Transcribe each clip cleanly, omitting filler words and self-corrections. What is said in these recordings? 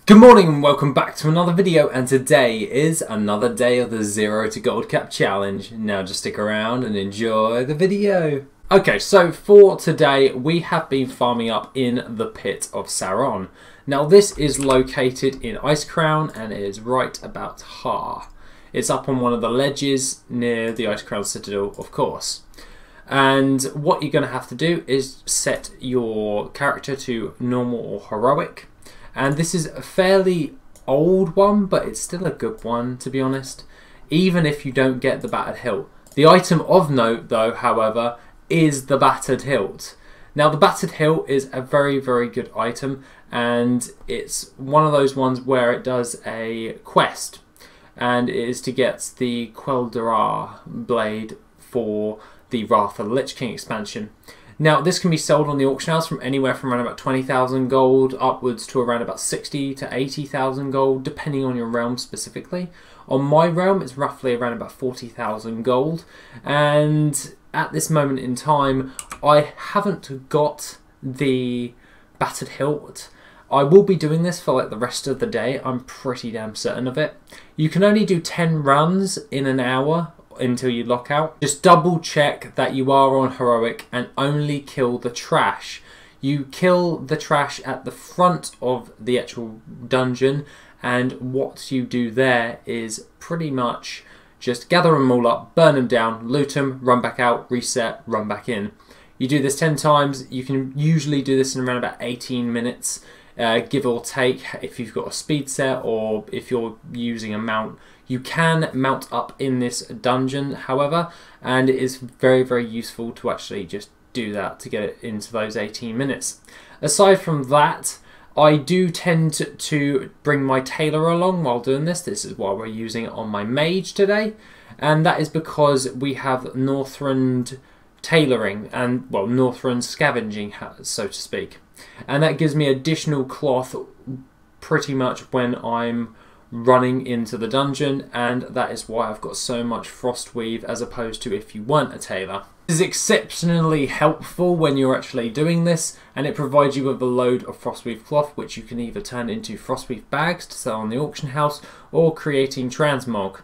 Good morning and welcome back to another video, and today is another day of the 0 to Gold Cap Challenge. Now just stick around and enjoy the video. Okay, so for today we have been farming up in the pit of Saron. Now this is located in Icecrown and it is right about Har. It's up on one of the ledges near the Icecrown Citadel, of course. And what you're going to have to do is set your character to normal or heroic. And this is a fairly old one, but it's still a good one, to be honest, even if you don't get the Battered Hilt. The item of note, though, however, is the Battered Hilt. Now, the Battered Hilt is a very, very good item, and it's one of those ones where it does a quest, and it is to get the Quel'Dara blade for the Wrath of the Lich King expansion. Now, this can be sold on the auction house from anywhere from around about 20,000 gold upwards to around about 60 to 80,000 gold, depending on your realm specifically. On my realm, it's roughly around about 40,000 gold, and at this moment in time, I haven't got the Battered Hilt. I will be doing this for like the rest of the day. I'm pretty damn certain of it. You can only do 10 runs in an hour until you lock out. Just double check that you are on heroic and only kill the trash. You kill the trash at the front of the actual dungeon, and what you do there is pretty much just gather them all up, burn them down, loot them, run back out, reset, run back in. You do this 10 times. You can usually do this in around about 18 minutes, give or take, if you've got a speed set or if you're using a mount. You can mount up in this dungeon, however, and it is very, very useful to actually just do that to get it into those 18 minutes. Aside from that, I do tend to bring my tailor along while doing this. This is why we're using it on my mage today, and that is because we have Northrend tailoring and, well, Northrend scavenging, so to speak. And that gives me additional cloth pretty much when I'm running into the dungeon, and that is why I've got so much frost weave as opposed to if you weren't a tailor. This is exceptionally helpful when you're actually doing this, and it provides you with a load of frostweave cloth which you can either turn into frostweave bags to sell on the auction house or creating transmog.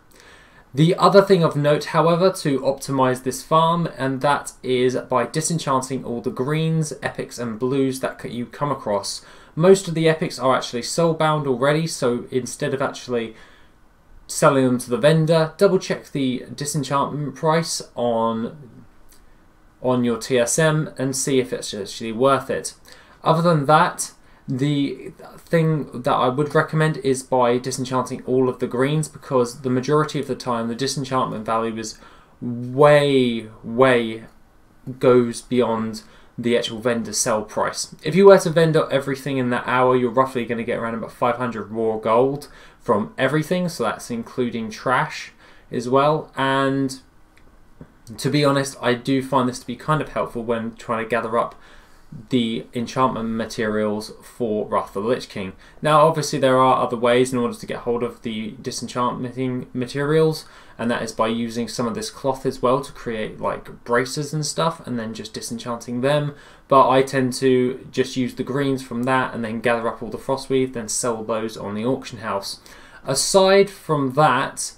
The other thing of note, however, to optimize this farm, and that is by disenchanting all the greens, epics and blues that you come across. Most of the epics are actually soulbound already, so instead of actually selling them to the vendor, double check the disenchantment price on your TSM and see if it's actually worth it. Other than that, the thing that I would recommend is by disenchanting all of the greens, because the majority of the time the disenchantment value is way goes beyond the actual vendor sell price. If you were to vendor everything in that hour, you're roughly going to get around about 500 raw gold from everything, so that's including trash as well. And to be honest, I do find this to be kind of helpful when trying to gather up the enchantment materials for Wrath of the Lich King. Now obviously there are other ways in order to get hold of the disenchanting materials, and that is by using some of this cloth as well to create like braces and stuff and then just disenchanting them, but I tend to just use the greens from that and then gather up all the frostweave, then sell those on the auction house. Aside from that,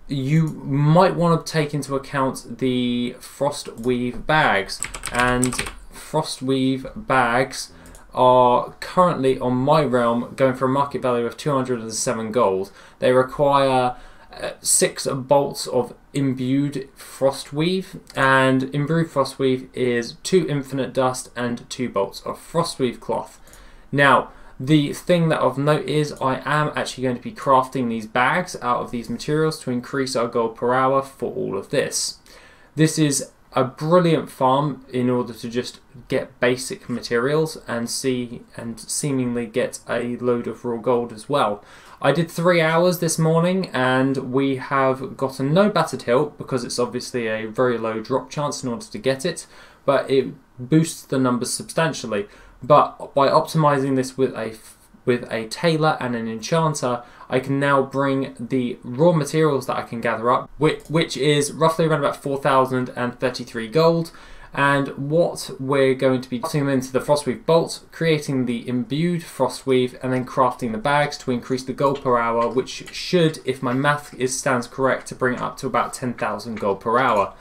you might want to take into account the frostweave bags, and frostweave bags are currently on my realm going for a market value of 207 gold. They require 6 bolts of imbued frostweave, and imbued frostweave is 2 infinite dust and 2 bolts of frostweave cloth. Now the thing that of note is I am actually going to be crafting these bags out of these materials to increase our gold per hour for all of this. This is a brilliant farm in order to just get basic materials and seemingly get a load of raw gold as well. I did 3 hours this morning and we have gotten no Battered Hilt because it's obviously a very low drop chance in order to get it, but it boosts the numbers substantially. But by optimizing this with a tailor and an enchanter, I can now bring the raw materials that I can gather up, which is roughly around about 4,033 gold, And what we're going to be putting them into the Frostweave bolt, creating the imbued Frostweave, and then crafting the bags to increase the gold per hour, which should, if my math stands correct, to bring it up to about 10,000 gold per hour.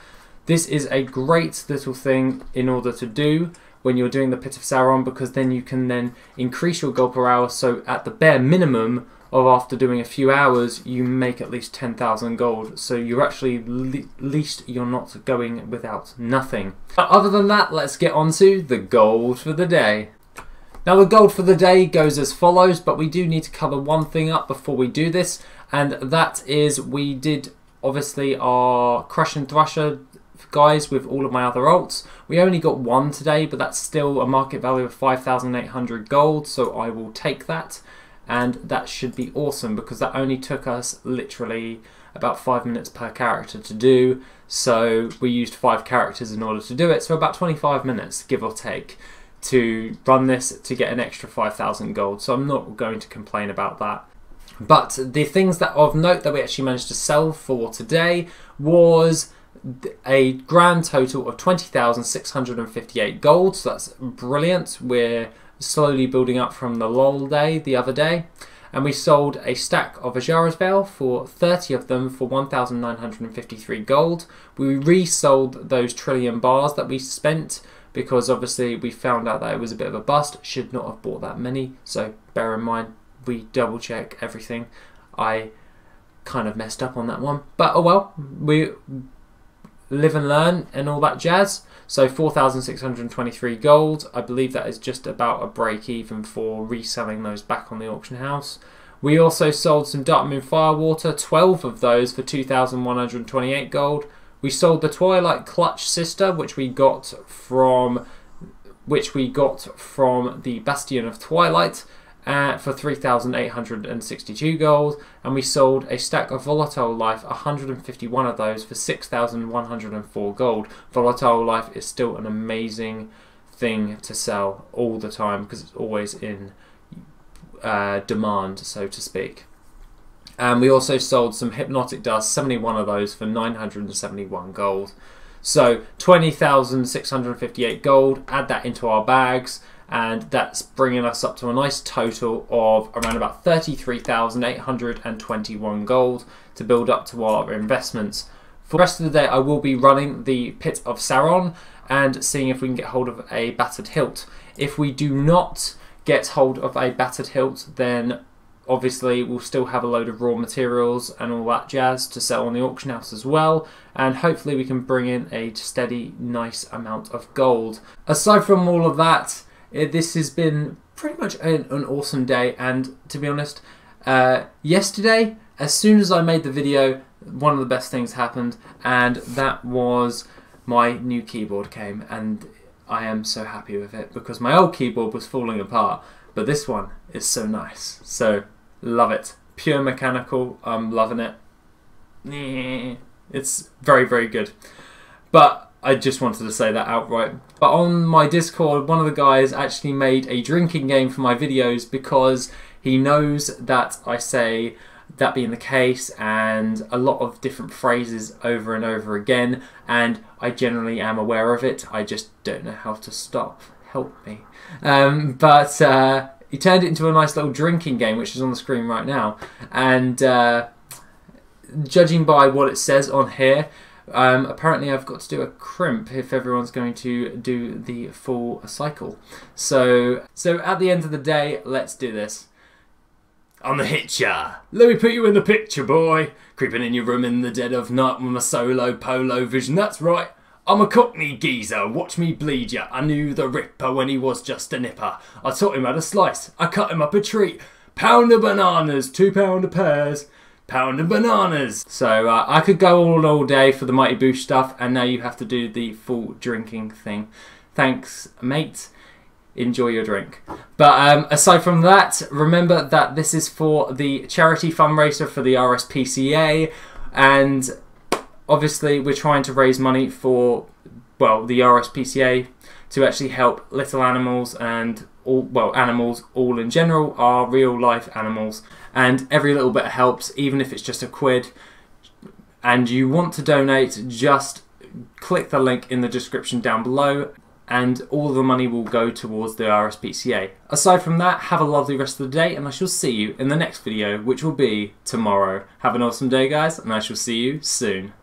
This is a great little thing in order to do when you're doing the Pit of Saron, because then you can then increase your gold per hour, so at the bare minimum of after doing a few hours you make at least 10,000 gold, so you're actually least you're not going without nothing. But other than that, let's get on to the gold for the day. Now the gold for the day goes as follows, but we do need to cover one thing up before we do this, and that is we did obviously our Crush and Thrusher guys with all of my other alts. We only got one today, but that's still a market value of 5,800 gold, so I will take that. And that should be awesome because that only took us literally about 5 minutes per character to do. So we used 5 characters in order to do it. So about 25 minutes, give or take, to run this to get an extra 5,000 gold. So I'm not going to complain about that. But the things that of note that we actually managed to sell for today was a grand total of 20,658 gold. So that's brilliant. We're slowly building up from the lol day the other day, and we sold a stack of Ajara's Veil for 30 of them for 1,953 gold. We resold those trillion bars that we spent because obviously we found out that it was a bit of a bust. Should not have bought that many, so bear in mind we double check everything. I kind of messed up on that one, but oh well, we live and learn and all that jazz. So 4,623 gold. I believe that is just about a break even for reselling those back on the auction house. We also sold some Dark Moon Firewater, 12 of those for 2,128 gold. We sold the Twilight Clutch Sister, which we got from the Bastion of Twilight, for 3,862 gold, and we sold a stack of Volatile Life, 151 of those for 6,104 gold. Volatile Life is still an amazing thing to sell all the time because it's always in demand, so to speak. And we also sold some Hypnotic Dust, 71 of those for 971 gold. So 20,658 gold, add that into our bags, and that's bringing us up to a nice total of around about 33,821 gold to build up to our investments. For the rest of the day I will be running the Pit of Saron and seeing if we can get hold of a Battered Hilt. If we do not get hold of a Battered Hilt, then obviously we'll still have a load of raw materials and all that jazz to sell on the auction house as well, and hopefully we can bring in a steady nice amount of gold. Aside from all of that, this has been pretty much an awesome day, and to be honest, yesterday, as soon as I made the video, one of the best things happened, and that was my new keyboard came, and I am so happy with it because my old keyboard was falling apart, but this one is so nice. So, love it. Pure mechanical, I'm loving it. It's very, very good. But I just wanted to say that outright. But on my Discord, one of the guys actually made a drinking game for my videos because he knows that I say that being the case and a lot of different phrases over and over again, and I generally am aware of it. I just don't know how to stop. Help me. But he turned it into a nice little drinking game, which is on the screen right now. And judging by what it says on here, apparently I've got to do a crimp if everyone's going to do the full cycle. So at the end of the day, let's do this. I'm the hitcher. Let me put you in the picture, boy. Creeping in your room in the dead of night with my solo polo vision. That's right. I'm a cockney geezer. Watch me bleed ya. I knew the Ripper when he was just a nipper. I taught him how to slice. I cut him up a treat. Pound of bananas, £2 a pairs. Pound of bananas. So I could go all day for the Mighty Boosh stuff, and now you have to do the full drinking thing. Thanks, mate. Enjoy your drink. But aside from that, remember that this is for the charity fundraiser for the RSPCA, and obviously we're trying to raise money for, well, the RSPCA to actually help little animals and all, well, animals all in general are real life animals, and every little bit helps, even if it's just a quid. And you want to donate, just click the link in the description down below, and all the money will go towards the RSPCA. Aside from that, have a lovely rest of the day, and I shall see you in the next video, which will be tomorrow. Have an awesome day, guys, and I shall see you soon.